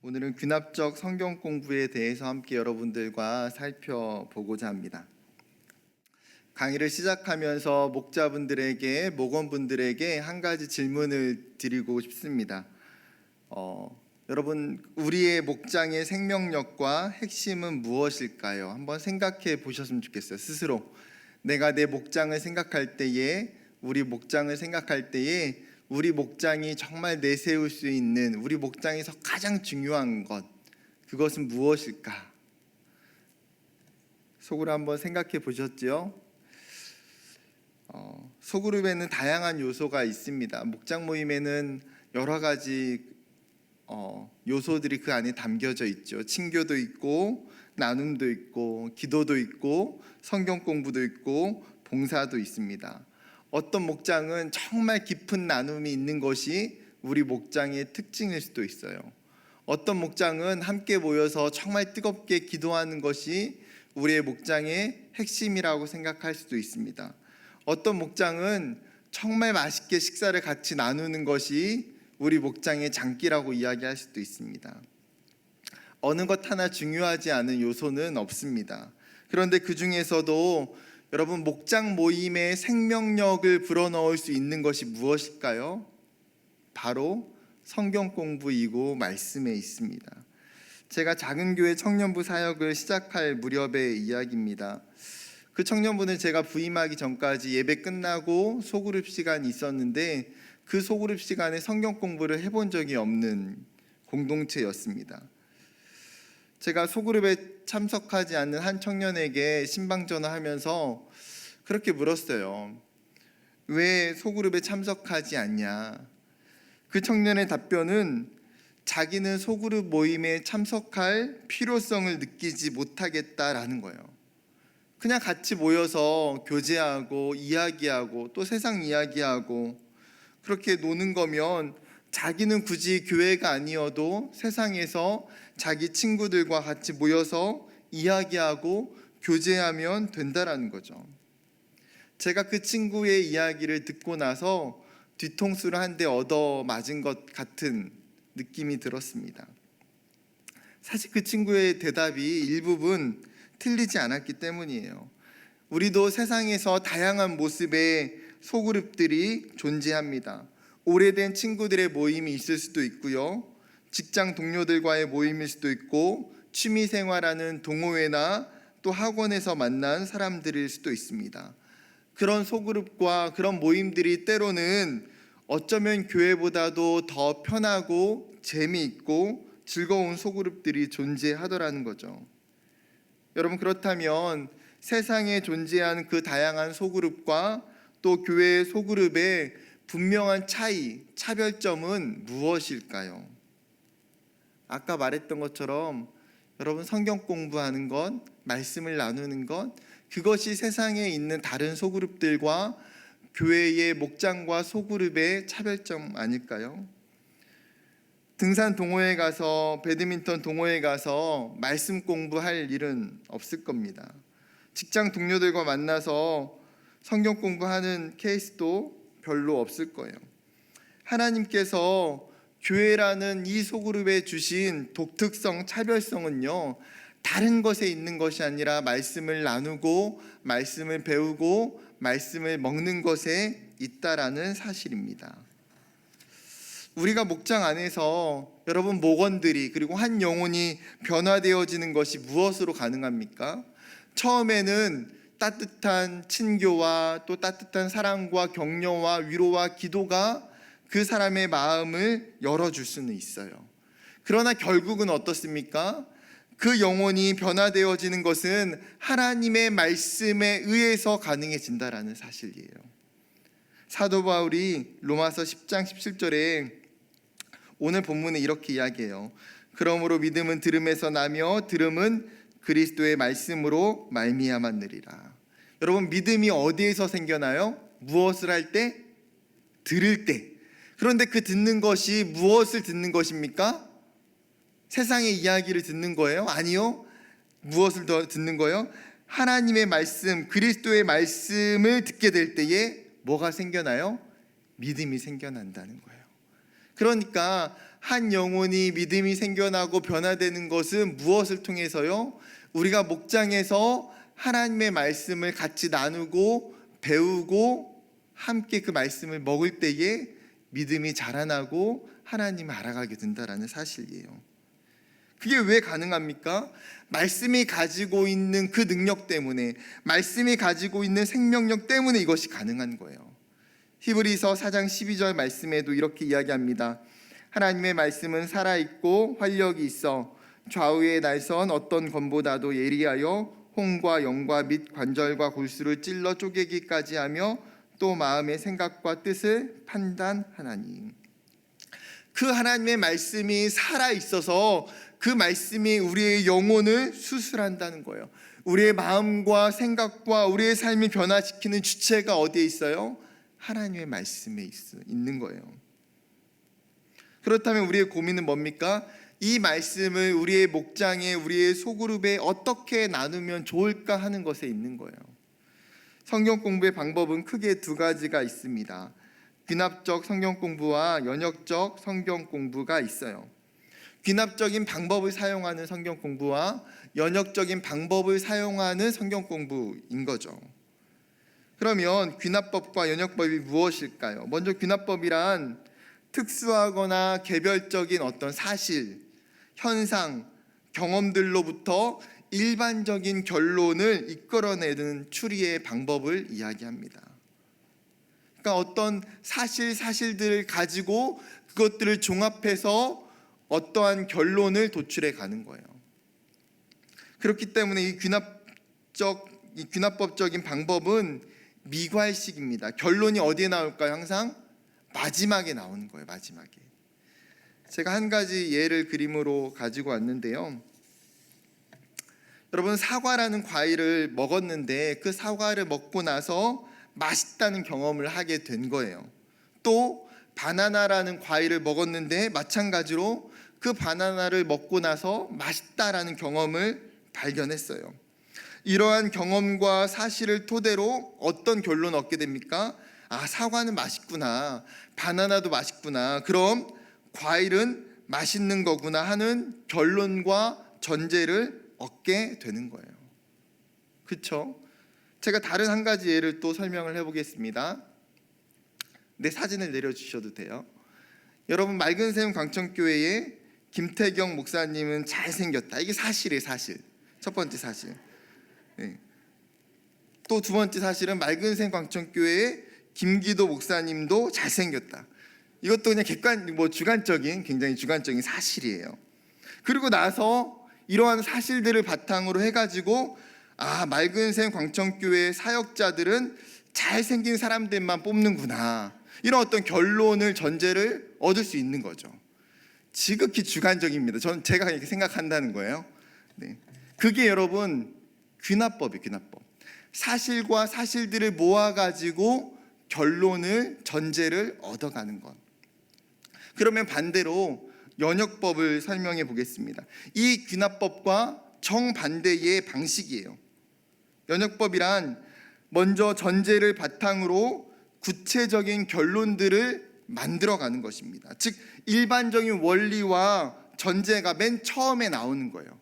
오늘은 귀납적 성경 공부에 대해서 함께 여러분들과 살펴보고자 합니다. 강의를 시작하면서 목자분들에게, 목원분들에게 한 가지 질문을 드리고 싶습니다. 여러분, 우리의 목장의 생명력과 핵심은 무엇일까요? 한번 생각해 보셨으면 좋겠어요. 스스로 내가 내 목장을 생각할 때에, 우리 목장을 생각할 때에 우리 목장이 정말 내세울 수 있는, 우리 목장에서 가장 중요한 것, 그것은 무엇일까? 속으로 한번 생각해 보셨죠? 소그룹에는 다양한 요소가 있습니다. 목장 모임에는 여러 가지 요소들이 그 안에 담겨져 있죠. 친교도 있고, 나눔도 있고, 기도도 있고, 성경 공부도 있고, 봉사도 있습니다. 어떤 목장은 정말 깊은 나눔이 있는 것이 우리 목장의 특징일 수도 있어요. 어떤 목장은 함께 모여서 정말 뜨겁게 기도하는 것이 우리의 목장의 핵심이라고 생각할 수도 있습니다. 어떤 목장은 정말 맛있게 식사를 같이 나누는 것이 우리 목장의 장기라고 이야기할 수도 있습니다. 어느 것 하나 중요하지 않은 요소는 없습니다. 그런데 그 중에서도 여러분, 목장 모임의 생명력을 불어넣을 수 있는 것이 무엇일까요? 바로 성경 공부이고 말씀에 있습니다. 제가 작은 교회 청년부 사역을 시작할 무렵의 이야기입니다. 그 청년부는 제가 부임하기 전까지 예배 끝나고 소그룹 시간이 있었는데, 그 소그룹 시간에 성경 공부를 해본 적이 없는 공동체였습니다. 제가 소그룹에 참석하지 않는 한 청년에게 신방 전화하면서 그렇게 물었어요. 왜 소그룹에 참석하지 않냐? 그 청년의 답변은 자기는 소그룹 모임에 참석할 필요성을 느끼지 못하겠다라는 거예요. 그냥 같이 모여서 교제하고 이야기하고 또 세상 이야기하고 그렇게 노는 거면 자기는 굳이 교회가 아니어도 세상에서 자기 친구들과 같이 모여서 이야기하고 교제하면 된다라는 거죠. 제가 그 친구의 이야기를 듣고 나서 뒤통수를 한 대 얻어 맞은 것 같은 느낌이 들었습니다. 사실 그 친구의 대답이 일부분 틀리지 않았기 때문이에요. 우리도 세상에서 다양한 모습의 소그룹들이 존재합니다. 오래된 친구들의 모임이 있을 수도 있고요, 직장 동료들과의 모임일 수도 있고, 취미생활하는 동호회나 또 학원에서 만난 사람들일 수도 있습니다. 그런 소그룹과 그런 모임들이 때로는 어쩌면 교회보다도 더 편하고 재미있고 즐거운 소그룹들이 존재하더라는 거죠. 여러분, 그렇다면 세상에 존재하는 그 다양한 소그룹과 또 교회의 소그룹의 분명한 차이, 차별점은 무엇일까요? 아까 말했던 것처럼 여러분, 성경 공부하는 것, 말씀을 나누는 것, 그것이 세상에 있는 다른 소그룹들과 교회의 목장과 소그룹의 차별점 아닐까요? 등산 동호회 가서, 배드민턴 동호회 가서 말씀 공부할 일은 없을 겁니다. 직장 동료들과 만나서 성경 공부하는 케이스도 별로 없을 거예요. 하나님께서 교회라는 이 소그룹에 주신 독특성, 차별성은요, 다른 것에 있는 것이 아니라 말씀을 나누고 말씀을 배우고 말씀을 먹는 것에 있다라는 사실입니다. 우리가 목장 안에서 여러분, 목원들이, 그리고 한 영혼이 변화되어지는 것이 무엇으로 가능합니까? 처음에는 따뜻한 친교와 또 따뜻한 사랑과 격려와 위로와 기도가 그 사람의 마음을 열어줄 수는 있어요. 그러나 결국은 어떻습니까? 그 영혼이 변화되어지는 것은 하나님의 말씀에 의해서 가능해진다라는 사실이에요. 사도 바울이 로마서 10장 17절에 오늘 본문에 이렇게 이야기해요. 그러므로 믿음은 들음에서 나며 들음은 그리스도의 말씀으로 말미암았느니라. 여러분, 믿음이 어디에서 생겨나요? 무엇을 할 때? 들을 때. 그런데 그 듣는 것이 무엇을 듣는 것입니까? 세상의 이야기를 듣는 거예요? 아니요. 무엇을 더 듣는 거예요? 하나님의 말씀, 그리스도의 말씀을 듣게 될 때에 뭐가 생겨나요? 믿음이 생겨난다는 거예요. 그러니까 한 영혼이 믿음이 생겨나고 변화되는 것은 무엇을 통해서요? 우리가 목장에서 하나님의 말씀을 같이 나누고 배우고 함께 그 말씀을 먹을 때에 믿음이 자라나고 하나님을 알아가게 된다라는 사실이에요. 그게 왜 가능합니까? 말씀이 가지고 있는 그 능력 때문에, 말씀이 가지고 있는 생명력 때문에 이것이 가능한 거예요. 히브리서 4장 12절 말씀에도 이렇게 이야기합니다. 하나님의 말씀은 살아있고 활력이 있어 좌우의 날선 어떤 검보다도 예리하여 홍과 영과 및 관절과 골수를 찔러 쪼개기까지 하며 또 마음의 생각과 뜻을 판단하나니. 그 하나님의 말씀이 살아있어서 그 말씀이 우리의 영혼을 수술한다는 거예요. 우리의 마음과 생각과 우리의 삶을 변화시키는 주체가 어디에 있어요? 하나님의 말씀에 있는 거예요. 그렇다면 우리의 고민은 뭡니까? 이 말씀을 우리의 목장에, 우리의 소그룹에 어떻게 나누면 좋을까 하는 것에 있는 거예요. 성경 공부의 방법은 크게 두 가지가 있습니다. 귀납적 성경 공부와 연역적 성경 공부가 있어요. 귀납적인 방법을 사용하는 성경 공부와 연역적인 방법을 사용하는 성경 공부인 거죠. 그러면 귀납법과 연역법이 무엇일까요? 먼저 귀납법이란 특수하거나 개별적인 어떤 사실, 현상, 경험들로부터 일반적인 결론을 이끌어내는 추리의 방법을 이야기합니다. 그러니까 어떤 사실들을 가지고 그것들을 종합해서 어떠한 결론을 도출해 가는 거예요. 그렇기 때문에 이 귀납법적인 방법은 미괄식입니다. 결론이 어디에 나올까요? 항상 마지막에 나오는 거예요. 마지막에. 제가 한 가지 예를 그림으로 가지고 왔는데요. 여러분, 사과라는 과일을 먹었는데 그 사과를 먹고 나서 맛있다는 경험을 하게 된 거예요. 또 바나나라는 과일을 먹었는데 마찬가지로 그 바나나를 먹고 나서 맛있다라는 경험을 발견했어요. 이러한 경험과 사실을 토대로 어떤 결론을 얻게 됩니까? 아, 사과는 맛있구나, 바나나도 맛있구나, 그럼 과일은 맛있는 거구나 하는 결론과 전제를 얻게 되는 거예요. 그렇죠? 제가 다른 한 가지 예를 또 설명을 해보겠습니다. 내 사진을 내려주셔도 돼요. 여러분, 맑은샘 광천교회에 김태경 목사님은 잘생겼다. 이게 사실이에요. 사실. 첫 번째 사실. 네. 또 두 번째 사실은 맑은샘 광천교회에 김기도 목사님도 잘생겼다. 이것도 그냥 주관적인, 굉장히 주관적인 사실이에요. 그리고 나서 이러한 사실들을 바탕으로 해가지고 맑은샘 광천교회 사역자들은 잘생긴 사람들만 뽑는구나, 이런 어떤 결론을, 전제를 얻을 수 있는 거죠. 지극히 주관적입니다. 제가 이렇게 생각한다는 거예요. 네. 그게 여러분 귀납법이에요. 귀납법. 사실과 사실들을 모아가지고 결론을, 전제를 얻어가는 것. 그러면 반대로 연역법을 설명해 보겠습니다. 이 귀납법과 정반대의 방식이에요. 연역법이란 먼저 전제를 바탕으로 구체적인 결론들을 만들어가는 것입니다. 즉 일반적인 원리와 전제가 맨 처음에 나오는 거예요.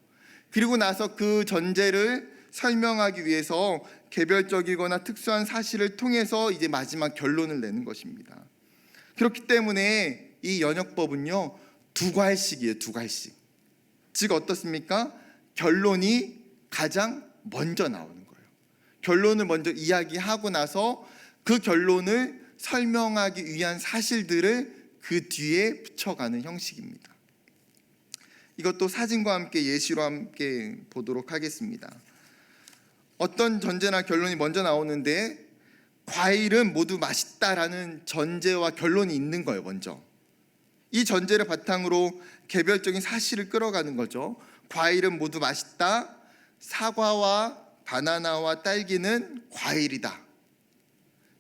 그리고 나서 그 전제를 설명하기 위해서 개별적이거나 특수한 사실을 통해서 이제 마지막 결론을 내는 것입니다. 그렇기 때문에 이 연역법은요, 두괄식이에요. 두괄식. 즉 어떻습니까? 결론이 가장 먼저 나오는 거예요. 결론을 먼저 이야기하고 나서 그 결론을 설명하기 위한 사실들을 그 뒤에 붙여가는 형식입니다. 이것도 사진과 함께 예시로 함께 보도록 하겠습니다. 어떤 전제나 결론이 먼저 나오는데 과일은 모두 맛있다라는 전제와 결론이 있는 거예요. 먼저 이 전제를 바탕으로 개별적인 사실을 끌어가는 거죠. 과일은 모두 맛있다. 사과와 바나나와 딸기는 과일이다.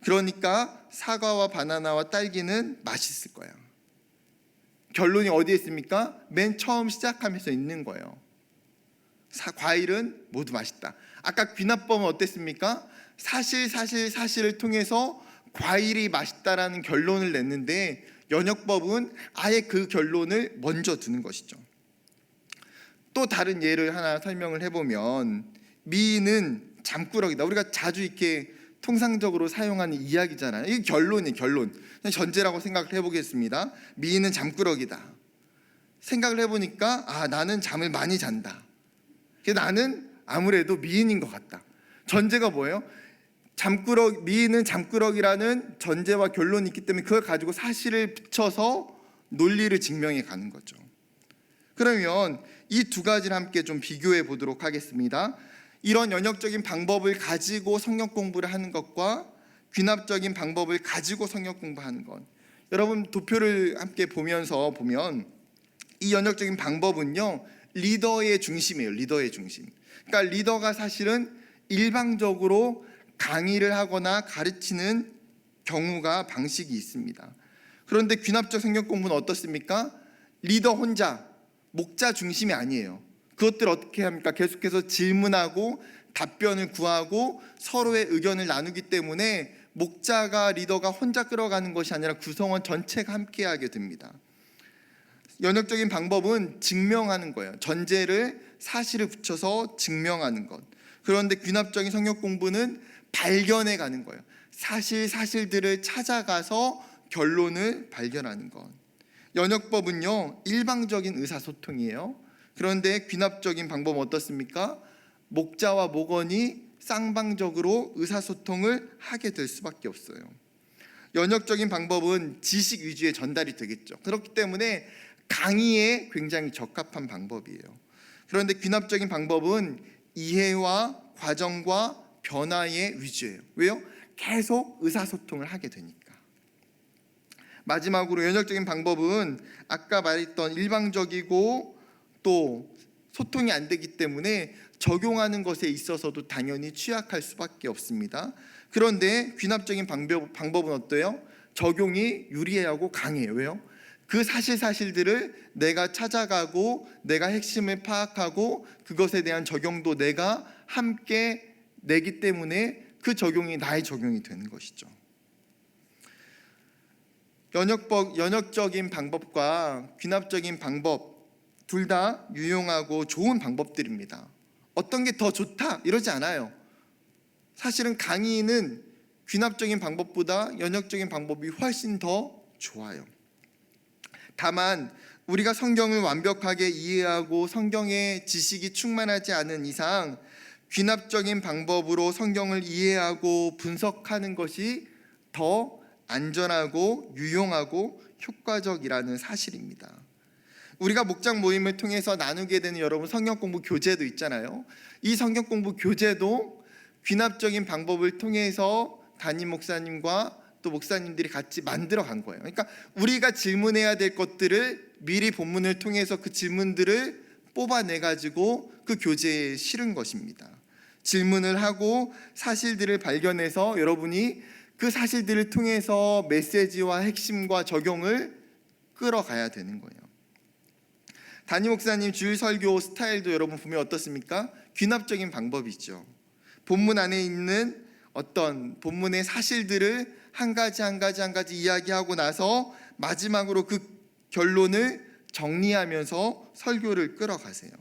그러니까 사과와 바나나와 딸기는 맛있을 거야. 결론이 어디에 있습니까? 맨 처음 시작하면서 있는 거예요. 과일은 모두 맛있다. 아까 귀납법은 어땠습니까? 사실을 통해서 과일이 맛있다라는 결론을 냈는데 연역법은 아예 그 결론을 먼저 두는 것이죠. 또 다른 예를 하나 설명을 해보면, 미인은 잠꾸러기다. 우리가 자주 이렇게 통상적으로 사용하는 이야기잖아요. 이게 결론이에요. 결론. 전제라고 생각을 해보겠습니다. 미인은 잠꾸러기다. 생각을 해보니까 나는 잠을 많이 잔다. 나는 아무래도 미인인 것 같다. 전제가 뭐예요? 미인은 잠꾸러기라는 전제와 결론이 있기 때문에 그걸 가지고 사실을 붙여서 논리를 증명해 가는 거죠. 그러면 이 두 가지를 함께 좀 비교해 보도록 하겠습니다. 이런 연역적인 방법을 가지고 성경 공부를 하는 것과 귀납적인 방법을 가지고 성경 공부하는 것. 여러분 도표를 함께 보면서 보면 이 연역적인 방법은요, 리더의 중심이에요. 리더의 중심. 그러니까 리더가 사실은 일방적으로 강의를 하거나 가르치는 경우가 방식이 있습니다. 그런데 귀납적 성경 공부는 어떻습니까? 리더 혼자, 목자 중심이 아니에요. 그것들 어떻게 합니까? 계속해서 질문하고 답변을 구하고 서로의 의견을 나누기 때문에 목자가 리더가 혼자 끌어가는 것이 아니라 구성원 전체가 함께하게 됩니다. 연역적인 방법은 증명하는 거예요. 전제를 사실을 붙여서 증명하는 것. 그런데 귀납적인 성경 공부는 발견해 가는 거예요. 사실들을 찾아가서 결론을 발견하는 것. 연역법은요, 일방적인 의사소통이에요. 그런데 귀납적인 방법은 어떻습니까? 목자와 목원이 쌍방적으로 의사소통을 하게 될 수밖에 없어요. 연역적인 방법은 지식 위주의 전달이 되겠죠. 그렇기 때문에 강의에 굉장히 적합한 방법이에요. 그런데 귀납적인 방법은 이해와 과정과 변화의 위주예요. 왜요? 계속 의사소통을 하게 되니까. 마지막으로 연역적인 방법은 아까 말했던 일방적이고 또 소통이 안 되기 때문에 적용하는 것에 있어서도 당연히 취약할 수밖에 없습니다. 그런데 귀납적인 방법은 어때요? 적용이 유리하고 강해요. 왜요? 그 사실들을 내가 찾아가고 내가 핵심을 파악하고 그것에 대한 적용도 내가 함께 내기 때문에 그 적용이 나의 적용이 되는 것이죠. 연역적인 방법과 귀납적인 방법 둘 다 유용하고 좋은 방법들입니다. 어떤 게 더 좋다 이러지 않아요. 사실은 강의는 귀납적인 방법보다 연역적인 방법이 훨씬 더 좋아요. 다만 우리가 성경을 완벽하게 이해하고 성경의 지식이 충만하지 않은 이상 귀납적인 방법으로 성경을 이해하고 분석하는 것이 더 안전하고 유용하고 효과적이라는 사실입니다. 우리가 목장 모임을 통해서 나누게 되는 여러분 성경 공부 교재도 있잖아요. 이 성경 공부 교재도 귀납적인 방법을 통해서 담임 목사님과 또 목사님들이 같이 만들어 간 거예요. 그러니까 우리가 질문해야 될 것들을 미리 본문을 통해서 그 질문들을 뽑아내 가지고 그 교재에 실은 것입니다. 질문을 하고 사실들을 발견해서 여러분이 그 사실들을 통해서 메시지와 핵심과 적용을 끌어가야 되는 거예요. 담임 목사님 주일 설교 스타일도 여러분 보면 어떻습니까? 귀납적인 방법이죠. 본문 안에 있는 어떤 본문의 사실들을 한 가지 이야기하고 나서 마지막으로 그 결론을 정리하면서 설교를 끌어가세요.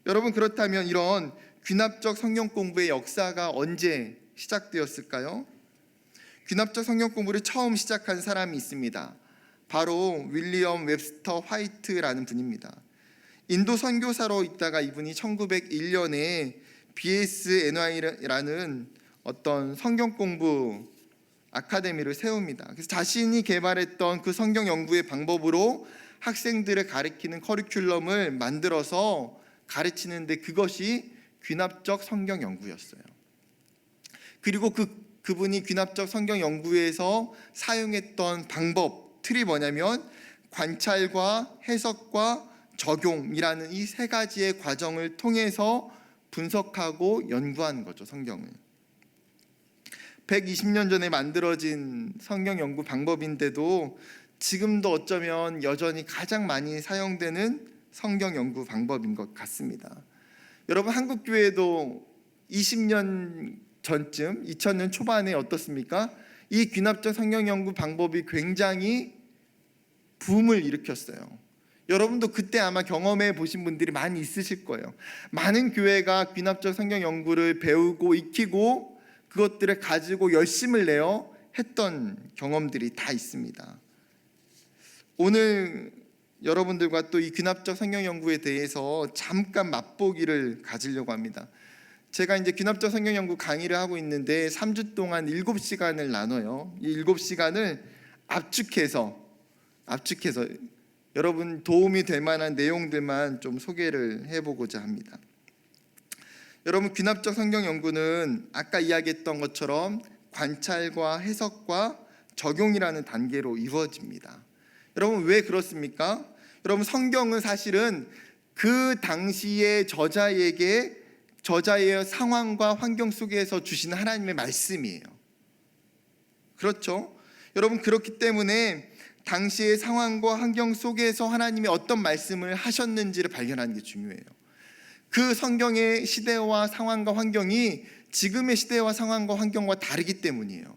여러분 그렇다면 이런 귀납적 성경 공부의 역사가 언제 시작되었을까요? 귀납적 성경 공부를 처음 시작한 사람이 있습니다. 바로 윌리엄 웹스터 화이트라는 분입니다. 인도 선교사로 있다가 이분이 1901년에 BSNY라는 어떤 성경 공부 아카데미를 세웁니다. 그래서 자신이 개발했던 그 성경 연구의 방법으로 학생들을 가르치는 커리큘럼을 만들어서 가르치는데 그것이 귀납적 성경 연구였어요. 그리고 그분이 귀납적 성경 연구에서 사용했던 방법, 틀이 뭐냐면 관찰과 해석과 적용이라는 이 세 가지의 과정을 통해서 분석하고 연구한 거죠, 성경을. 120년 전에 만들어진 성경 연구 방법인데도 지금도 어쩌면 여전히 가장 많이 사용되는 성경 연구 방법인 것 같습니다. 여러분 한국 교회도 20년 전쯤 2000년 초반에 어떻습니까? 이 귀납적 성경 연구 방법이 굉장히 붐을 일으켰어요. 여러분도 그때 아마 경험해 보신 분들이 많이 있으실 거예요. 많은 교회가 귀납적 성경 연구를 배우고 익히고 그것들을 가지고 열심을 내어 했던 경험들이 다 있습니다. 오늘 여러분들과 또 이 귀납적 성경 연구에 대해서 잠깐 맛보기를 가지려고 합니다. 제가 이제 귀납적 성경 연구 강의를 하고 있는데 3주 동안 7시간을 나눠요. 이 7시간을 압축해서 여러분 도움이 될 만한 내용들만 좀 소개를 해보고자 합니다. 여러분, 귀납적 성경 연구는 아까 이야기했던 것처럼 관찰과 해석과 적용이라는 단계로 이루어집니다. 여러분, 왜 그렇습니까? 여러분, 성경은 사실은 그 당시의 저자에게 저자의 상황과 환경 속에서 주시는 하나님의 말씀이에요. 그렇죠? 여러분, 그렇기 때문에 당시의 상황과 환경 속에서 하나님이 어떤 말씀을 하셨는지를 발견하는 게 중요해요. 그 성경의 시대와 상황과 환경이 지금의 시대와 상황과 환경과 다르기 때문이에요.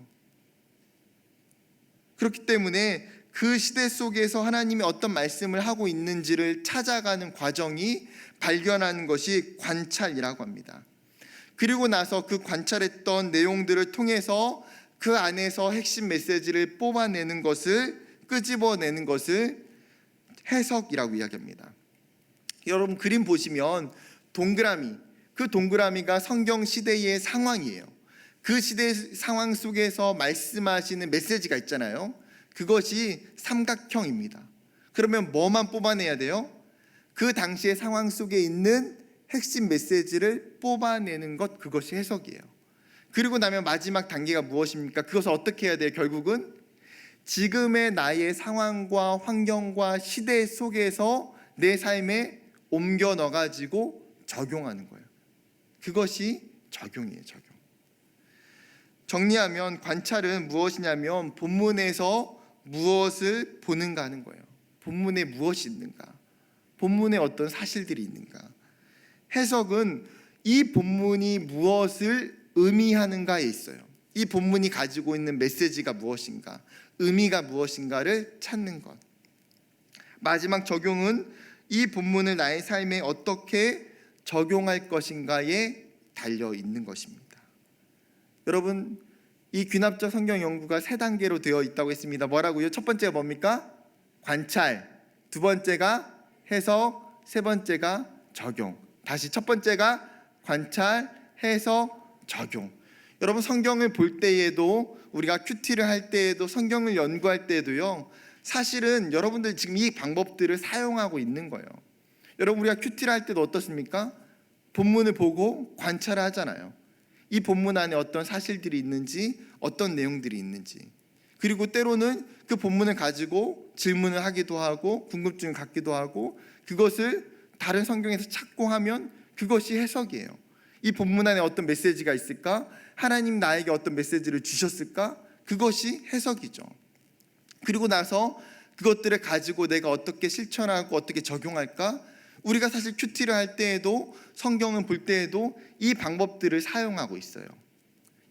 그렇기 때문에 그 시대 속에서 하나님이 어떤 말씀을 하고 있는지를 찾아가는 과정이 발견하는 것이 관찰이라고 합니다. 그리고 나서 그 관찰했던 내용들을 통해서 그 안에서 핵심 메시지를 뽑아내는 것을, 끄집어내는 것을 해석이라고 이야기합니다. 여러분, 그림 보시면 동그라미, 그 동그라미가 성경 시대의 상황이에요. 그 시대 상황 속에서 말씀하시는 메시지가 있잖아요. 그것이 삼각형입니다. 그러면 뭐만 뽑아내야 돼요? 그 당시의 상황 속에 있는 핵심 메시지를 뽑아내는 것, 그것이 해석이에요. 그리고 나면 마지막 단계가 무엇입니까? 그것을 어떻게 해야 돼요? 결국은 지금의 나의 상황과 환경과 시대 속에서 내 삶에 옮겨 넣어가지고 적용하는 거예요. 그것이 적용이에요. 적용. 정리하면 관찰은 무엇이냐면 본문에서 무엇을 보는가 하는 거예요. 본문에 무엇이 있는가, 본문에 어떤 사실들이 있는가. 해석은 이 본문이 무엇을 의미하는가에 있어요. 이 본문이 가지고 있는 메시지가 무엇인가, 의미가 무엇인가를 찾는 것. 마지막 적용은 이 본문을 나의 삶에 어떻게 적용할 것인가에 달려 있는 것입니다. 여러분, 이 귀납적 성경 연구가 3단계로 되어 있다고 했습니다. 뭐라고요? 첫 번째가 뭡니까? 관찰. 두 번째가 해석. 세 번째가 적용. 다시 첫 번째가 관찰, 해석, 적용. 여러분, 성경을 볼 때에도, 우리가 큐티를 할 때에도, 성경을 연구할 때에도요, 사실은 여러분들 지금 이 방법들을 사용하고 있는 거예요. 여러분, 우리가 큐티를 할 때도 어떻습니까? 본문을 보고 관찰을 하잖아요. 이 본문 안에 어떤 사실들이 있는지, 어떤 내용들이 있는지. 그리고 때로는 그 본문을 가지고 질문을 하기도 하고 궁금증을 갖기도 하고, 그것을 다른 성경에서 찾고 하면 그것이 해석이에요. 이 본문 안에 어떤 메시지가 있을까? 하나님 나에게 어떤 메시지를 주셨을까? 그것이 해석이죠. 그리고 나서 그것들을 가지고 내가 어떻게 실천하고 어떻게 적용할까? 우리가 사실 큐티를 할 때에도, 성경을 볼 때에도 이 방법들을 사용하고 있어요.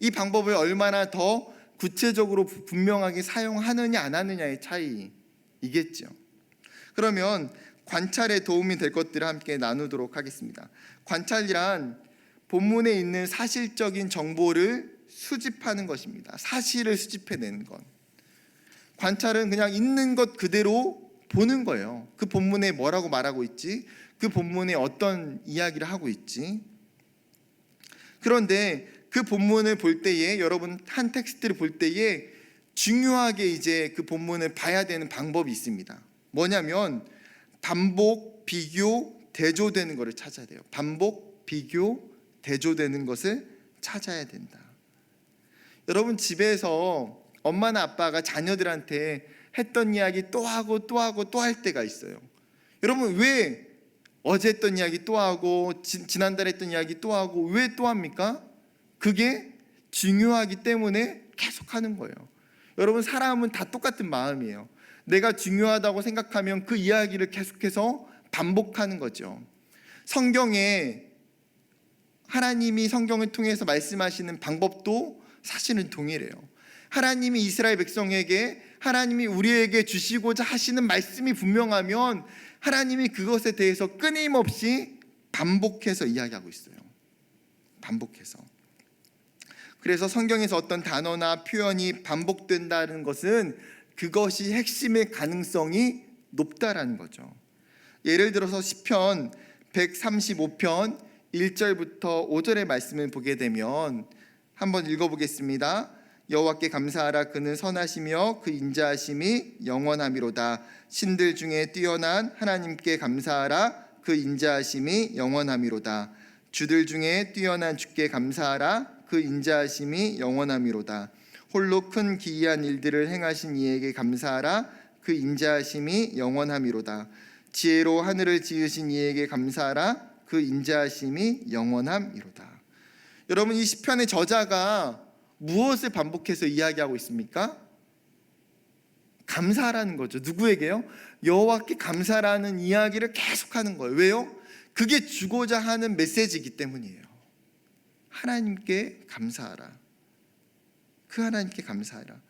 이 방법을 얼마나 더 구체적으로 분명하게 사용하느냐 안 하느냐의 차이이겠죠. 그러면 관찰에 도움이 될 것들을 함께 나누도록 하겠습니다. 관찰이란 본문에 있는 사실적인 정보를 수집하는 것입니다. 사실을 수집해내는 것. 관찰은 그냥 있는 것 그대로 보는 거예요. 그 본문에 뭐라고 말하고 있지? 그 본문에 어떤 이야기를 하고 있지? 그런데 그 본문을 볼 때에, 여러분 한 텍스트를 볼 때에 중요하게 이제 그 본문을 봐야 되는 방법이 있습니다. 뭐냐면 반복, 비교, 대조되는 것을 찾아야 돼요. 반복, 비교, 대조되는 것을 찾아야 된다. 여러분, 집에서 엄마나 아빠가 자녀들한테 했던 이야기 또 하고 또 하고 또 할 때가 있어요. 여러분, 왜 어제 했던 이야기 또 하고 지난달에 했던 이야기 또 하고 왜 또 합니까? 그게 중요하기 때문에 계속하는 거예요. 여러분, 사람은 다 똑같은 마음이에요. 내가 중요하다고 생각하면 그 이야기를 계속해서 반복하는 거죠. 성경에 하나님이 성경을 통해서 말씀하시는 방법도 사실은 동일해요. 하나님이 이스라엘 백성에게, 하나님이 우리에게 주시고자 하시는 말씀이 분명하면 하나님이 그것에 대해서 끊임없이 반복해서 이야기하고 있어요. 반복해서. 그래서 성경에서 어떤 단어나 표현이 반복된다는 것은 그것이 핵심의 가능성이 높다라는 거죠. 예를 들어서 시편 135편 1절부터 5절의 말씀을 보게 되면 한번 읽어보겠습니다. 여호와께 감사하라. 그는 선하시며 그 인자하심이 영원함이로다. 신들 중에 뛰어난 하나님께 감사하라. 그 인자하심이 영원함이로다. 주들 중에 뛰어난 주께 감사하라. 그 인자하심이 영원함이로다. 홀로 큰 기이한 일들을 행하신 이에게 감사하라. 그 인자하심이 영원함이로다. 지혜로 하늘을 지으신 이에게 감사하라. 그 인자하심이 영원함이로다. 여러분, 이 시편의 저자가 무엇을 반복해서 이야기하고 있습니까? 감사라는 거죠. 누구에게요? 여호와께 감사라는 이야기를 계속하는 거예요. 왜요? 그게 주고자 하는 메시지이기 때문이에요. 하나님께 감사하라. 그 하나님께 감사하라.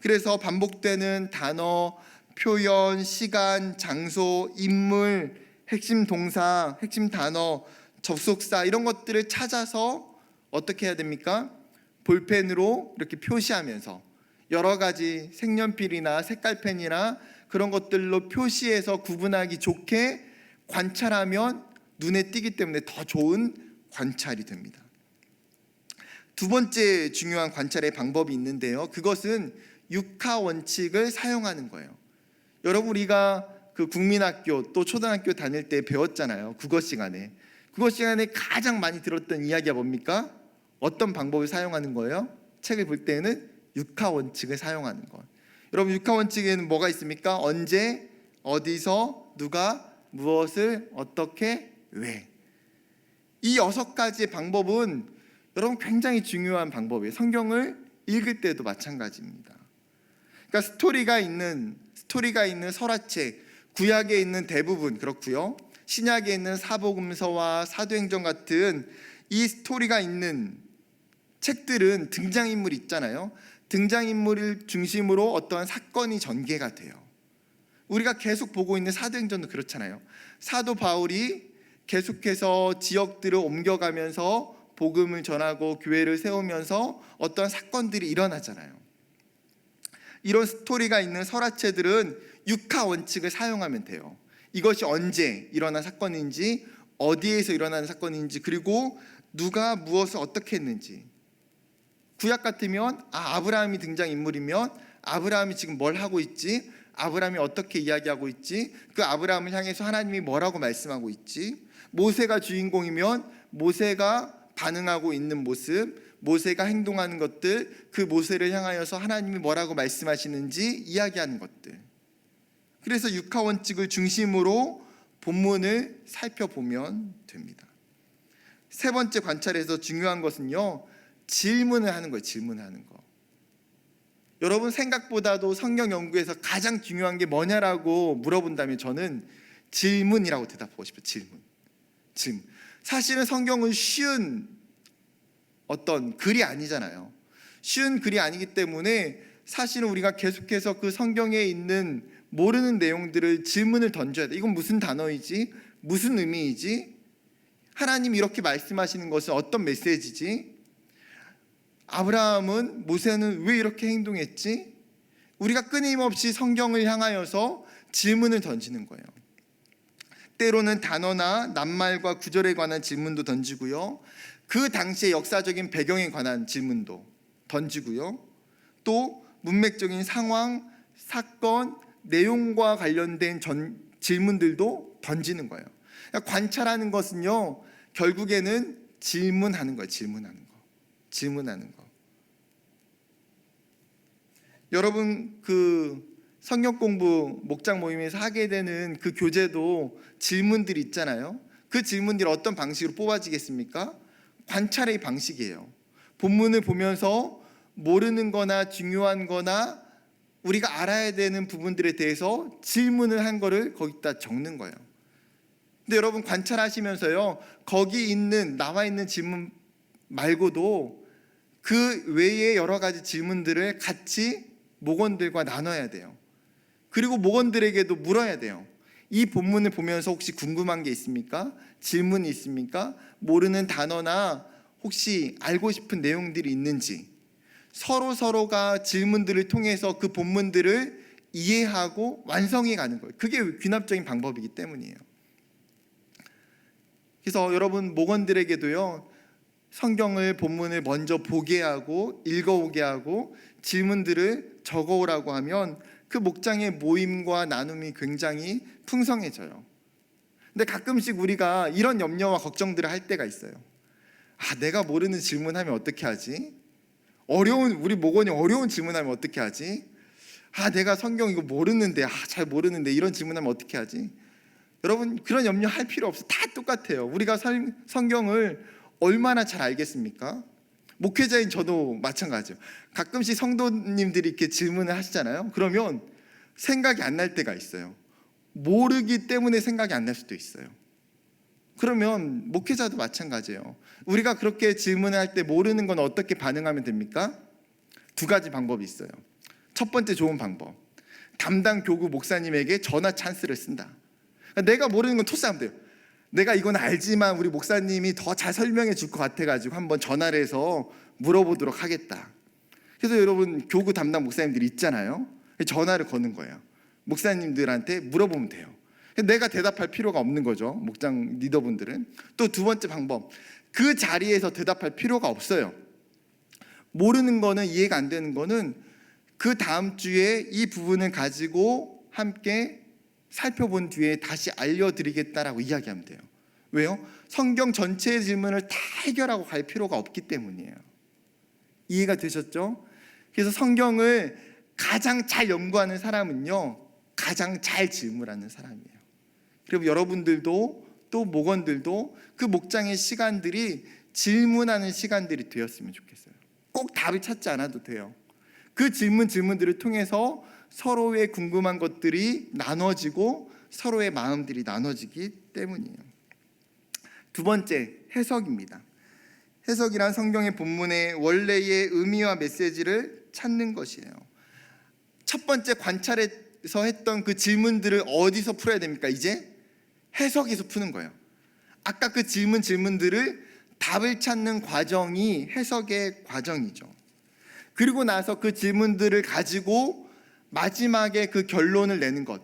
그래서 반복되는 단어, 표현, 시간, 장소, 인물, 핵심 동사, 핵심 단어, 접속사 이런 것들을 찾아서 어떻게 해야 됩니까? 볼펜으로 이렇게 표시하면서 여러 가지 색연필이나 색깔펜이나 그런 것들로 표시해서 구분하기 좋게 관찰하면 눈에 띄기 때문에 더 좋은 관찰이 됩니다. 두 번째 중요한 관찰의 방법이 있는데요. 그것은 육하 원칙을 사용하는 거예요. 여러분, 우리가 그 국민학교 또 초등학교 다닐 때 배웠잖아요. 국어 시간에 가장 많이 들었던 이야기가 뭡니까? 어떤 방법을 사용하는 거예요? 책을 볼 때는 육하 원칙을 사용하는 것. 여러분, 육하 원칙에는 뭐가 있습니까? 언제, 어디서, 누가, 무엇을, 어떻게, 왜. 이 6가지의 방법은 여러분 굉장히 중요한 방법이에요. 성경을 읽을 때도 마찬가지입니다. 그러니까 스토리가 있는 설화책, 구약에 있는 대부분 그렇고요. 신약에 있는 사복음서와 사도행전 같은 이 스토리가 있는 책들은 등장인물이 있잖아요. 등장인물을 중심으로 어떠한 사건이 전개가 돼요. 우리가 계속 보고 있는 사도행전도 그렇잖아요. 사도 바울이 계속해서 지역들을 옮겨가면서 복음을 전하고 교회를 세우면서 어떠한 사건들이 일어나잖아요. 이런 스토리가 있는 설화체들은 육하 원칙을 사용하면 돼요. 이것이 언제 일어난 사건인지, 어디에서 일어난 사건인지, 그리고 누가 무엇을 어떻게 했는지. 구약 같으면 아브라함이 등장인물이면 아브라함이 지금 뭘 하고 있지? 아브라함이 어떻게 이야기하고 있지? 그 아브라함을 향해서 하나님이 뭐라고 말씀하고 있지? 모세가 주인공이면 모세가 반응하고 있는 모습, 모세가 행동하는 것들, 그 모세를 향하여서 하나님이 뭐라고 말씀하시는지 이야기하는 것들. 그래서 육하 원칙을 중심으로 본문을 살펴보면 됩니다. 세 번째 관찰에서 중요한 것은요, 질문을 하는 거예요. 질문하는 거. 여러분, 생각보다도 성경 연구에서 가장 중요한 게 뭐냐라고 물어본다면 저는 질문이라고 대답하고 싶어요. 질문. 사실은 성경은 쉬운 어떤 글이 아니잖아요. 쉬운 글이 아니기 때문에 사실은 우리가 계속해서 그 성경에 있는 모르는 내용들을 질문을 던져야 돼. 이건 무슨 단어이지? 무슨 의미이지? 하나님이 이렇게 말씀하시는 것은 어떤 메시지지? 아브라함은, 모세는 왜 이렇게 행동했지? 우리가 끊임없이 성경을 향하여서 질문을 던지는 거예요. 때로는 단어나 낱말과 구절에 관한 질문도 던지고요. 그 당시의 역사적인 배경에 관한 질문도 던지고요. 또 문맥적인 상황, 사건, 내용과 관련된 질문들도 던지는 거예요. 그러니까 관찰하는 것은요, 결국에는 질문하는 거예요. 질문하는 거. 여러분, 그 성경 공부 목장 모임에서 하게 되는 그 교재도 질문들이 있잖아요. 그 질문들이 어떤 방식으로 뽑아지겠습니까? 관찰의 방식이에요. 본문을 보면서 모르는 거나 중요한 거나 우리가 알아야 되는 부분들에 대해서 질문을 한 거를 거기다 적는 거예요. 근데 여러분, 관찰하시면서요, 거기 있는 나와 있는 질문 말고도 그 외에 여러 가지 질문들을 같이 목원들과 나눠야 돼요. 그리고 목원들에게도 물어야 돼요. 이 본문을 보면서 혹시 궁금한 게 있습니까? 질문이 있습니까? 모르는 단어나 혹시 알고 싶은 내용들이 있는지, 서로가 질문들을 통해서 그 본문들을 이해하고 완성해 가는 거예요. 그게 귀납적인 방법이기 때문이에요. 그래서 여러분 목원들에게도요, 성경을 본문을 먼저 보게 하고 읽어오게 하고 질문들을 적어오라고 하면 그 목장의 모임과 나눔이 굉장히 풍성해져요. 근데 가끔씩 우리가 이런 염려와 걱정들을 할 때가 있어요. 내가 모르는 질문하면 어떻게 하지? 우리 목원이 어려운 질문하면 어떻게 하지? 내가 성경 이거 모르는데, 잘 모르는데 이런 질문하면 어떻게 하지? 여러분 그런 염려할 필요 없어요. 다 똑같아요. 우리가 성경을 얼마나 잘 알겠습니까? 목회자인 저도 마찬가지예요. 가끔씩 성도님들이 이렇게 질문을 하시잖아요. 그러면 생각이 안 날 때가 있어요. 모르기 때문에 생각이 안 날 수도 있어요. 그러면 목회자도 마찬가지예요. 우리가 그렇게 질문을 할 때 모르는 건 어떻게 반응하면 됩니까? 두 가지 방법이 있어요. 첫 번째 좋은 방법, 담당 교구 목사님에게 전화 찬스를 쓴다. 내가 모르는 건 토스하면 돼요. 내가 이건 알지만 우리 목사님이 더 잘 설명해 줄 것 같아가지고 한번 전화를 해서 물어보도록 하겠다. 그래서 여러분 교구 담당 목사님들이 있잖아요. 전화를 거는 거예요. 목사님들한테 물어보면 돼요. 내가 대답할 필요가 없는 거죠. 목장 리더분들은. 또 두 번째 방법, 그 자리에서 대답할 필요가 없어요. 모르는 거는, 이해가 안 되는 거는 그 다음 주에 이 부분을 가지고 함께 살펴본 뒤에 다시 알려드리겠다라고 이야기하면 돼요. 왜요? 성경 전체의 질문을 다 해결하고 갈 필요가 없기 때문이에요. 이해가 되셨죠? 그래서 성경을 가장 잘 연구하는 사람은요, 가장 잘 질문하는 사람이에요. 그리고 여러분들도 또 목원들도 그 목장의 시간들이 질문하는 시간들이 되었으면 좋겠어요. 꼭 답을 찾지 않아도 돼요. 그 질문들을 통해서 서로의 궁금한 것들이 나눠지고 서로의 마음들이 나눠지기 때문이에요. 두 번째, 해석입니다. 해석이란 성경의 본문의 원래의 의미와 메시지를 찾는 것이에요. 첫 번째 관찰에서 했던 그 질문들을 어디서 풀어야 됩니까? 이제 해석에서 푸는 거예요. 아까 그 질문들을 답을 찾는 과정이 해석의 과정이죠. 그리고 나서 그 질문들을 가지고 마지막에 그 결론을 내는 것.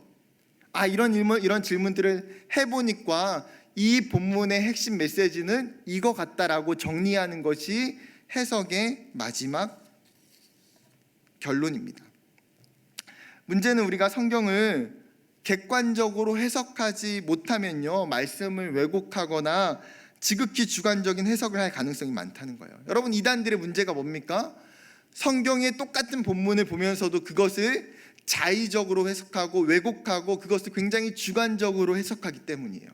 이런 질문들을 해보니까 이 본문의 핵심 메시지는 이거 같다라고 정리하는 것이 해석의 마지막 결론입니다. 문제는 우리가 성경을 객관적으로 해석하지 못하면요, 말씀을 왜곡하거나 지극히 주관적인 해석을 할 가능성이 많다는 거예요. 여러분, 이단들의 문제가 뭡니까? 성경의 똑같은 본문을 보면서도 그것을 자의적으로 해석하고 왜곡하고 그것을 굉장히 주관적으로 해석하기 때문이에요.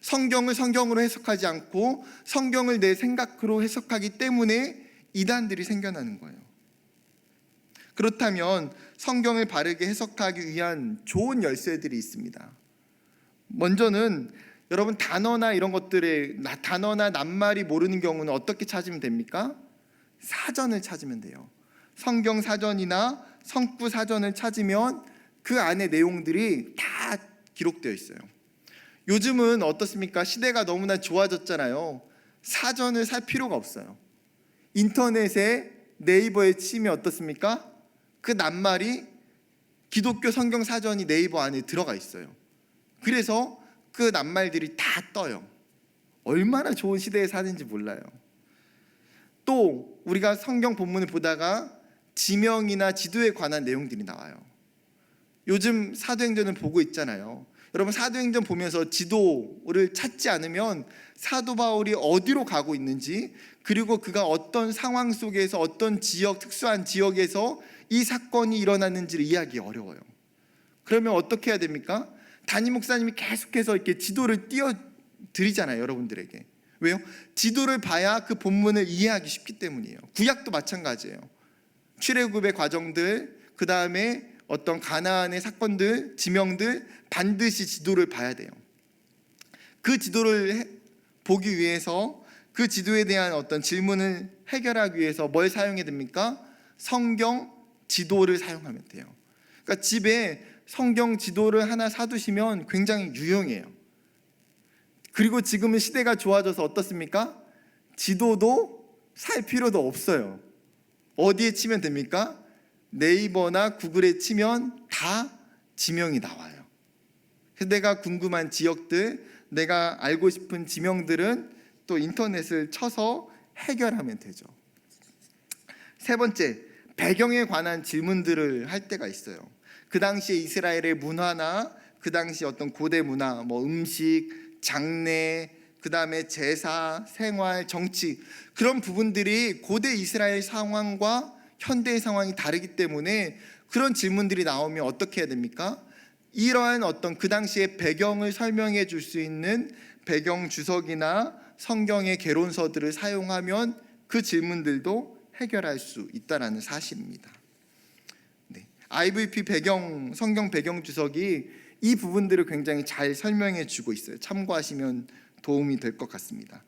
성경을 성경으로 해석하지 않고 성경을 내 생각으로 해석하기 때문에 이단들이 생겨나는 거예요. 그렇다면 성경을 바르게 해석하기 위한 좋은 열쇠들이 있습니다. 먼저는 여러분 단어나 이런 것들의 단어나 낱말이 모르는 경우는 어떻게 찾으면 됩니까? 사전을 찾으면 돼요. 성경 사전이나 성구 사전을 찾으면 그 안에 내용들이 다 기록되어 있어요. 요즘은 어떻습니까? 시대가 너무나 좋아졌잖아요. 사전을 살 필요가 없어요. 인터넷에 네이버에 치면 어떻습니까? 그 낱말이 기독교 성경 사전이 네이버 안에 들어가 있어요. 그래서 그 낱말들이 다 떠요. 얼마나 좋은 시대에 사는지 몰라요. 또 우리가 성경 본문을 보다가 지명이나 지도에 관한 내용들이 나와요. 요즘 사도행전을 보고 있잖아요. 여러분, 사도행전 보면서 지도를 찾지 않으면 사도 바울이 어디로 가고 있는지, 그리고 그가 어떤 상황 속에서 어떤 특수한 지역에서 이 사건이 일어났는지를 이해하기 어려워요. 그러면 어떻게 해야 됩니까? 담임 목사님이 계속해서 이렇게 지도를 띄워드리잖아요, 여러분들에게. 왜요? 지도를 봐야 그 본문을 이해하기 쉽기 때문이에요. 구약도 마찬가지예요. 출애굽의 과정들, 그 다음에 어떤 가나안의 사건들, 지명들 반드시 지도를 봐야 돼요. 그 지도를 보기 위해서 그 지도에 대한 어떤 질문을 해결하기 위해서 뭘 사용해야 됩니까? 성경 지도를 사용하면 돼요. 그러니까 집에 성경 지도를 하나 사두시면 굉장히 유용해요. 그리고 지금은 시대가 좋아져서 어떻습니까? 지도도 살 필요도 없어요. 어디에 치면 됩니까? 네이버나 구글에 치면 다 지명이 나와요. 그래서 내가 궁금한 지역들, 내가 알고 싶은 지명들은 또 인터넷을 쳐서 해결하면 되죠. 세 번째, 배경에 관한 질문들을 할 때가 있어요. 그 당시에 이스라엘의 문화나 그 당시 어떤 고대 문화, 뭐 음식, 장례, 그 다음에 제사, 생활, 정치, 그런 부분들이 고대 이스라엘 상황과 현대의 상황이 다르기 때문에 그런 질문들이 나오면 어떻게 해야 됩니까? 이러한 어떤 그 당시의 배경을 설명해 줄 수 있는 배경 주석이나 성경의 개론서들을 사용하면 그 질문들도 해결할 수 있다는 사실입니다. 네. IVP 배경, 성경 배경 주석이 이 부분들을 굉장히 잘 설명해 주고 있어요. 참고하시면 도움이 될 것 같습니다.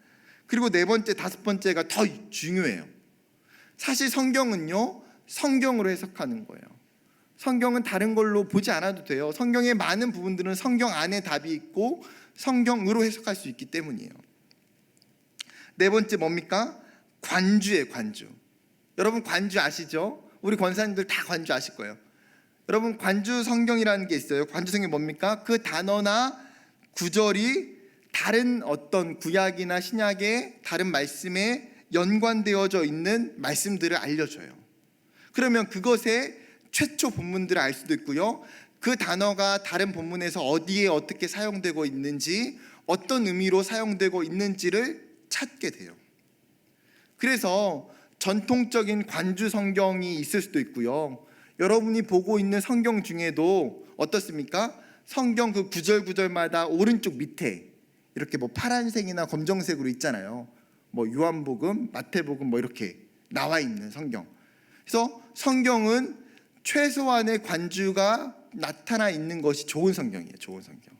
그리고 네 번째, 다섯 번째가 더 중요해요. 사실 성경은요, 성경으로 해석하는 거예요. 성경은 다른 걸로 보지 않아도 돼요. 성경의 많은 부분들은 성경 안에 답이 있고 성경으로 해석할 수 있기 때문이에요. 네 번째 뭡니까? 관주예요, 관주. 여러분 관주 아시죠? 우리 권사님들 다 관주 아실 거예요. 여러분 관주 성경이라는 게 있어요. 관주 성경이 뭡니까? 그 단어나 구절이 다른 어떤 구약이나 신약의 다른 말씀에 연관되어져 있는 말씀들을 알려줘요. 그러면 그것의 최초 본문들을 알 수도 있고요. 그 단어가 다른 본문에서 어디에 어떻게 사용되고 있는지, 어떤 의미로 사용되고 있는지를 찾게 돼요. 그래서 전통적인 관주 성경이 있을 수도 있고요. 여러분이 보고 있는 성경 중에도 어떻습니까? 성경 그 구절구절마다 오른쪽 밑에 이렇게 뭐 파란색이나 검정색으로 있잖아요. 뭐 요한복음, 마태복음 뭐 이렇게 나와 있는 성경. 그래서 성경은 최소한의 관주가 나타나 있는 것이 좋은 성경이에요. 좋은 성경.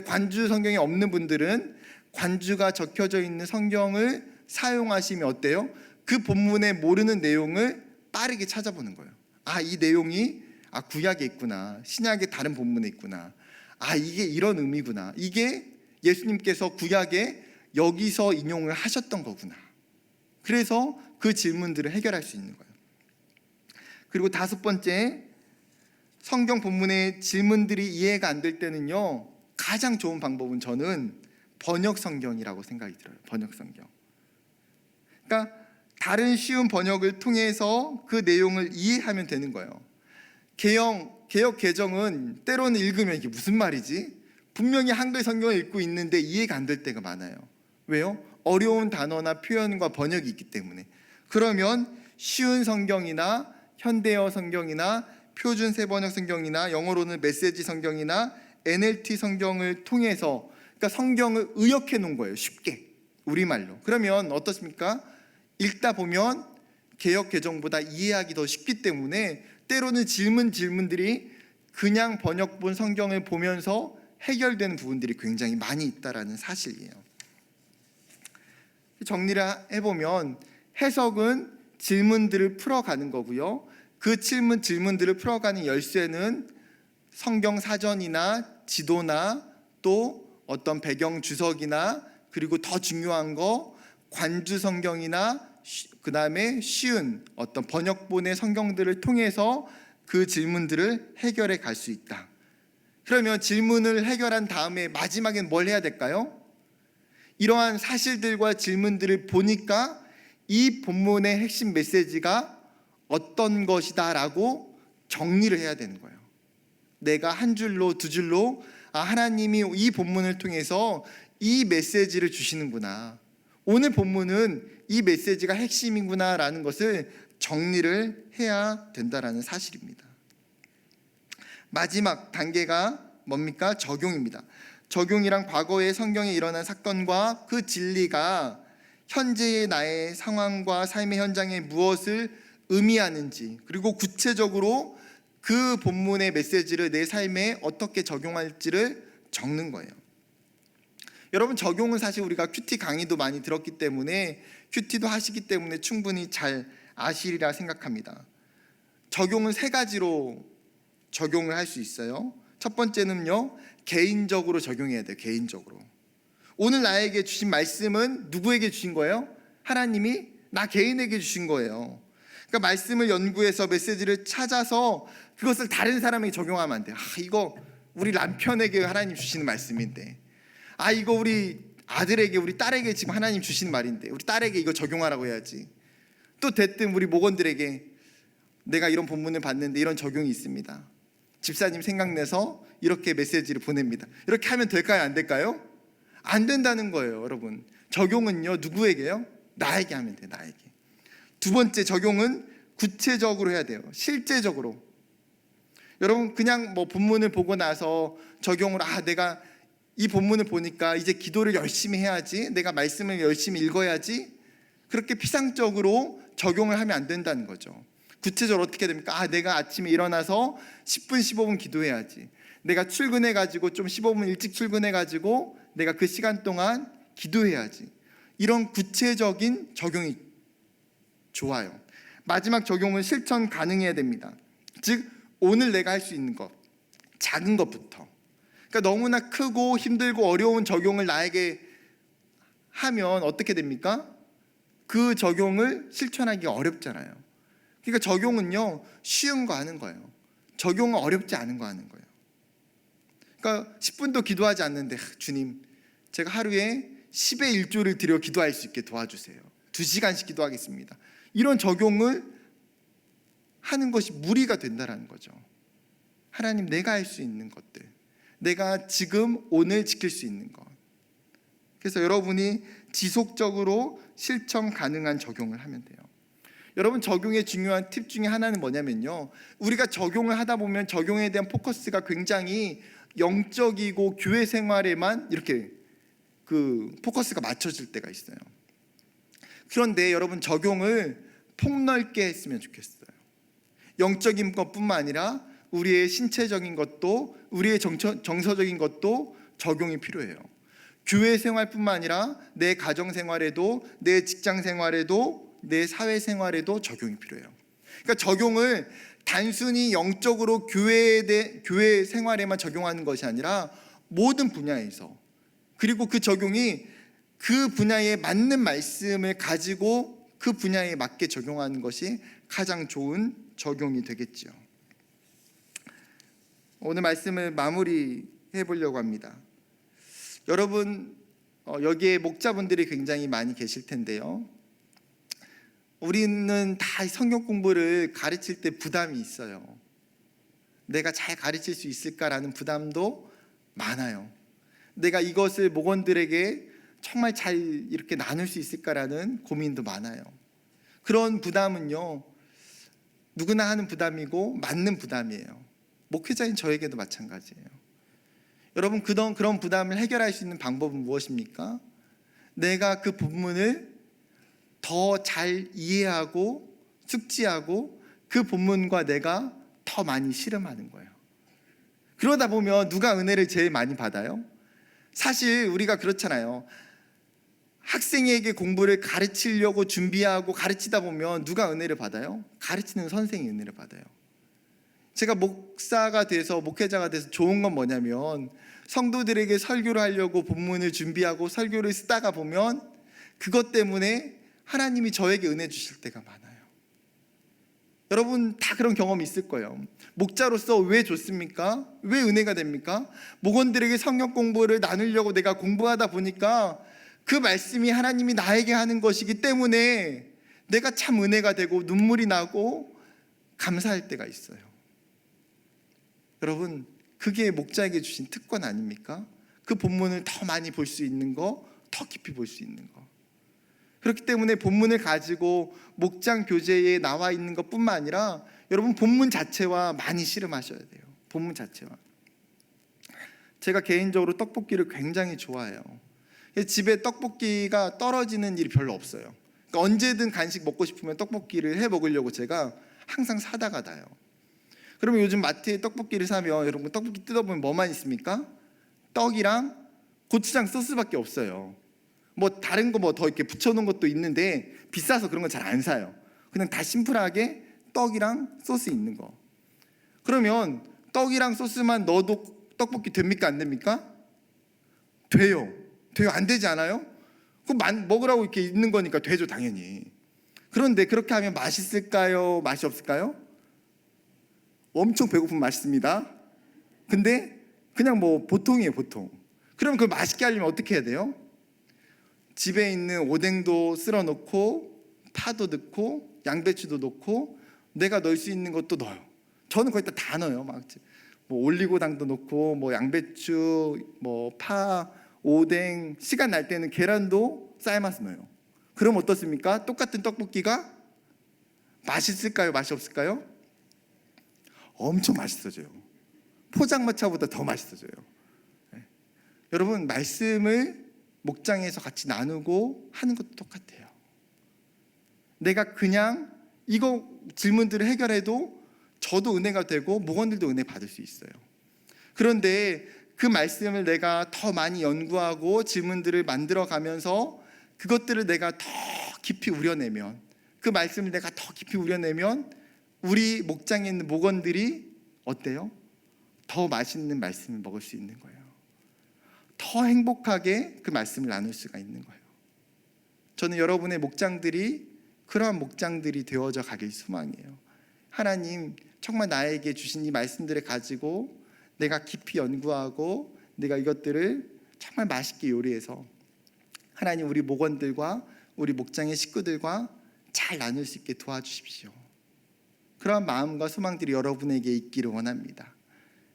관주 성경이 없는 분들은 관주가 적혀져 있는 성경을 사용하시면 어때요? 그 본문에 모르는 내용을 빠르게 찾아보는 거예요. 아, 이 내용이 구약에 있구나. 신약의 다른 본문에 있구나. 아, 이게 이런 의미구나. 이게 예수님께서 구약에 여기서 인용을 하셨던 거구나. 그래서 그 질문들을 해결할 수 있는 거예요. 그리고 다섯 번째, 성경 본문의 질문들이 이해가 안 될 때는요, 가장 좋은 방법은 저는 번역 성경이라고 생각이 들어요. 번역 성경. 그러니까 다른 쉬운 번역을 통해서 그 내용을 이해하면 되는 거예요. 개역 개정은 때로는 읽으면 이게 무슨 말이지? 분명히 한글 성경을 읽고 있는데 이해가 안 될 때가 많아요. 왜요? 어려운 단어나 표현과 번역이 있기 때문에. 그러면 쉬운 성경이나 현대어 성경이나 표준 세번역 성경이나 영어로는 메시지 성경이나 NLT 성경을 통해서, 그러니까 성경을 의역해 놓은 거예요. 쉽게 우리말로. 그러면 어떻습니까? 읽다 보면 개역 개정보다 이해하기 더 쉽기 때문에 때로는 질문들이 그냥 번역본 성경을 보면서 해결되는 부분들이 굉장히 많이 있다라는 사실이에요. 정리를 해보면 해석은 질문들을 풀어가는 거고요. 그 질문들을 풀어가는 열쇠는 성경 사전이나 지도나 또 어떤 배경 주석이나, 그리고 더 중요한 거 관주 성경이나 그 다음에 쉬운 어떤 번역본의 성경들을 통해서 그 질문들을 해결해 갈 수 있다. 그러면 질문을 해결한 다음에 마지막엔 뭘 해야 될까요? 이러한 사실들과 질문들을 보니까 이 본문의 핵심 메시지가 어떤 것이다 라고 정리를 해야 되는 거예요. 내가 한 줄로 두 줄로 하나님이 이 본문을 통해서 이 메시지를 주시는구나, 오늘 본문은 이 메시지가 핵심이구나 라는 것을 정리를 해야 된다는 사실입니다. 마지막 단계가 뭡니까? 적용입니다. 적용이란 과거의 성경에 일어난 사건과 그 진리가 현재의 나의 상황과 삶의 현장에 무엇을 의미하는지, 그리고 구체적으로 그 본문의 메시지를 내 삶에 어떻게 적용할지를 적는 거예요. 여러분 적용은 사실 우리가 큐티 강의도 많이 들었기 때문에 큐티도 하시기 때문에 충분히 잘 아시리라 생각합니다. 적용은 세 가지로 적용을 할 수 있어요. 첫 번째는요, 개인적으로 적용해야 돼요. 개인적으로. 오늘 나에게 주신 말씀은 누구에게 주신 거예요? 하나님이 나 개인에게 주신 거예요. 그러니까 말씀을 연구해서 메시지를 찾아서 그것을 다른 사람에게 적용하면 안 돼요. 이거 우리 남편에게 하나님 주시는 말씀인데, 이거 우리 아들에게, 우리 딸에게 지금 하나님 주시는 말인데 우리 딸에게 이거 적용하라고 해야지. 또 대뜸 우리 목원들에게 내가 이런 본문을 봤는데 이런 적용이 있습니다. 집사님 생각내서 이렇게 메시지를 보냅니다. 이렇게 하면 될까요? 안 될까요? 안 된다는 거예요, 여러분. 적용은요, 누구에게요? 나에게 하면 돼요, 나에게. 두 번째, 적용은 구체적으로 해야 돼요. 실제적으로. 여러분, 그냥 뭐 본문을 보고 나서 적용을, 내가 이 본문을 보니까 이제 기도를 열심히 해야지, 내가 말씀을 열심히 읽어야지, 그렇게 피상적으로 적용을 하면 안 된다는 거죠. 구체적으로 어떻게 됩니까? 내가 아침에 일어나서 10분, 15분 기도해야지. 내가 출근해가지고 좀 15분 일찍 출근해가지고 내가 그 시간 동안 기도해야지. 이런 구체적인 적용이 좋아요. 마지막 적용은 실천 가능해야 됩니다. 즉 오늘 내가 할 수 있는 것, 작은 것부터. 그러니까 너무나 크고 힘들고 어려운 적용을 나에게 하면 어떻게 됩니까? 그 적용을 실천하기가 어렵잖아요. 그러니까 적용은요, 쉬운 거 하는 거예요. 적용은 어렵지 않은 거 하는 거예요. 그러니까 10분도 기도하지 않는데, 주님, 제가 하루에 10의 1조를 드려 기도할 수 있게 도와주세요. 2시간씩 기도하겠습니다. 이런 적용을 하는 것이 무리가 된다는 거죠. 하나님, 내가 할 수 있는 것들, 내가 지금 오늘 지킬 수 있는 것. 그래서 여러분이 지속적으로 실천 가능한 적용을 하면 돼요. 여러분, 적용의 중요한 팁 중에 하나는 뭐냐면요, 우리가 적용을 하다 보면 적용에 대한 포커스가 굉장히 영적이고 교회 생활에만 이렇게 그 포커스가 맞춰질 때가 있어요. 그런데 여러분, 적용을 폭넓게 했으면 좋겠어요. 영적인 것뿐만 아니라 우리의 신체적인 것도, 우리의 정서적인 것도 적용이 필요해요. 교회 생활뿐만 아니라 내 가정 생활에도, 내 직장 생활에도, 내 사회 생활에도 적용이 필요해요. 그러니까 적용을 단순히 영적으로 교회 생활에만 적용하는 것이 아니라 모든 분야에서, 그리고 그 적용이 그 분야에 맞는 말씀을 가지고 그 분야에 맞게 적용하는 것이 가장 좋은 적용이 되겠죠. 오늘 말씀을 마무리해 보려고 합니다. 여러분, 여기에 목자분들이 굉장히 많이 계실 텐데요, 우리는 다 성경 공부를 가르칠 때 부담이 있어요. 내가 잘 가르칠 수 있을까라는 부담도 많아요. 내가 이것을 목원들에게 정말 잘 이렇게 나눌 수 있을까라는 고민도 많아요. 그런 부담은요, 누구나 하는 부담이고 맞는 부담이에요. 목회자인 저에게도 마찬가지예요. 여러분, 그런 부담을 해결할 수 있는 방법은 무엇입니까? 내가 그 본문을 더 잘 이해하고 숙지하고 그 본문과 내가 더 많이 씨름하는 거예요. 그러다 보면 누가 은혜를 제일 많이 받아요? 사실 우리가 그렇잖아요. 학생에게 공부를 가르치려고 준비하고 가르치다 보면 누가 은혜를 받아요? 가르치는 선생이 은혜를 받아요. 제가 목사가 돼서, 목회자가 돼서 좋은 건 뭐냐면, 성도들에게 설교를 하려고 본문을 준비하고 설교를 쓰다가 보면 그것 때문에 하나님이 저에게 은혜 주실 때가 많아요. 여러분 다 그런 경험이 있을 거예요. 목자로서 왜 좋습니까? 왜 은혜가 됩니까? 목원들에게 성경 공부를 나누려고 내가 공부하다 보니까 그 말씀이 하나님이 나에게 하는 것이기 때문에 내가 참 은혜가 되고 눈물이 나고 감사할 때가 있어요. 여러분, 그게 목자에게 주신 특권 아닙니까? 그 본문을 더 많이 볼 수 있는 거, 더 깊이 볼 수 있는 거. 그렇기 때문에 본문을 가지고 목장 교재에 나와 있는 것뿐만 아니라 여러분, 본문 자체와 많이 씨름하셔야 돼요. 본문 자체와. 제가 개인적으로 떡볶이를 굉장히 좋아해요. 집에 떡볶이가 떨어지는 일이 별로 없어요. 그러니까 언제든 간식 먹고 싶으면 떡볶이를 해 먹으려고 제가 항상 사다가 놔요. 그러면 요즘 마트에 떡볶이를 사면 여러분 떡볶이 뜯어보면 뭐만 있습니까? 떡이랑 고추장 소스밖에 없어요. 뭐 다른 거 뭐 더 이렇게 붙여놓은 것도 있는데 비싸서 그런 거 잘 안 사요. 그냥 다 심플하게 떡이랑 소스 있는 거. 그러면 떡이랑 소스만 넣어도 떡볶이 됩니까? 안 됩니까? 돼요. 돼요. 안 되지 않아요? 그럼 먹으라고 이렇게 있는 거니까 되죠, 당연히. 그런데 그렇게 하면 맛있을까요? 맛이 없을까요? 엄청 배고프면 맛있습니다. 근데 그냥 뭐 보통이에요, 보통. 그럼 그걸 맛있게 하려면 어떻게 해야 돼요? 집에 있는 오뎅도 쓸어 넣고 파도 넣고 양배추도 넣고 내가 넣을 수 있는 것도 넣어요. 저는 거의 다 넣어요. 막 뭐 올리고당도 넣고 뭐 양배추, 뭐 파, 오뎅, 시간 날 때는 계란도 삶아서 넣어요. 그럼 어떻습니까? 똑같은 떡볶이가 맛있을까요? 맛이 없을까요? 엄청 맛있어져요. 포장마차보다 더 맛있어져요. 네. 여러분, 말씀을 목장에서 같이 나누고 하는 것도 똑같아요. 내가 그냥 이거 질문들을 해결해도 저도 은혜가 되고 목원들도 은혜 받을 수 있어요. 그런데 그 말씀을 내가 더 많이 연구하고 질문들을 만들어 가면서 그것들을 내가 더 깊이 우려내면, 그 말씀을 내가 더 깊이 우려내면 우리 목장에 있는 목원들이 어때요? 더 맛있는 말씀을 먹을 수 있는 거예요. 더 행복하게 그 말씀을 나눌 수가 있는 거예요. 저는 여러분의 목장들이 그러한 목장들이 되어져 가길 소망해요. 하나님 정말 나에게 주신 이 말씀들을 가지고 내가 깊이 연구하고 내가 이것들을 정말 맛있게 요리해서 하나님 우리 목원들과 우리 목장의 식구들과 잘 나눌 수 있게 도와주십시오. 그러한 마음과 소망들이 여러분에게 있기를 원합니다.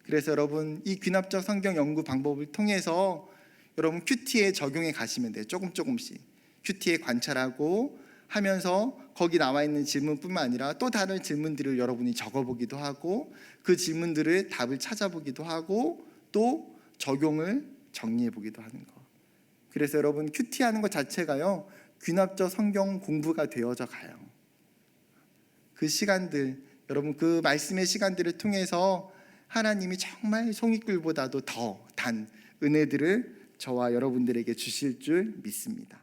그래서 여러분 이 귀납적 성경 연구 방법을 통해서 여러분 큐티에 적용해 가시면 돼요. 조금씩 큐티에 관찰하고 하면서 거기 나와 있는 질문뿐만 아니라 또 다른 질문들을 여러분이 적어보기도 하고 그 질문들을 답을 찾아보기도 하고 또 적용을 정리해보기도 하는 거. 그래서 여러분 큐티하는 것 자체가요 귀납적 성경 공부가 되어져 가요. 그 시간들 여러분 그 말씀의 시간들을 통해서 하나님이 정말 송이꿀보다도 더 단 은혜들을 저와 여러분들에게 주실 줄 믿습니다.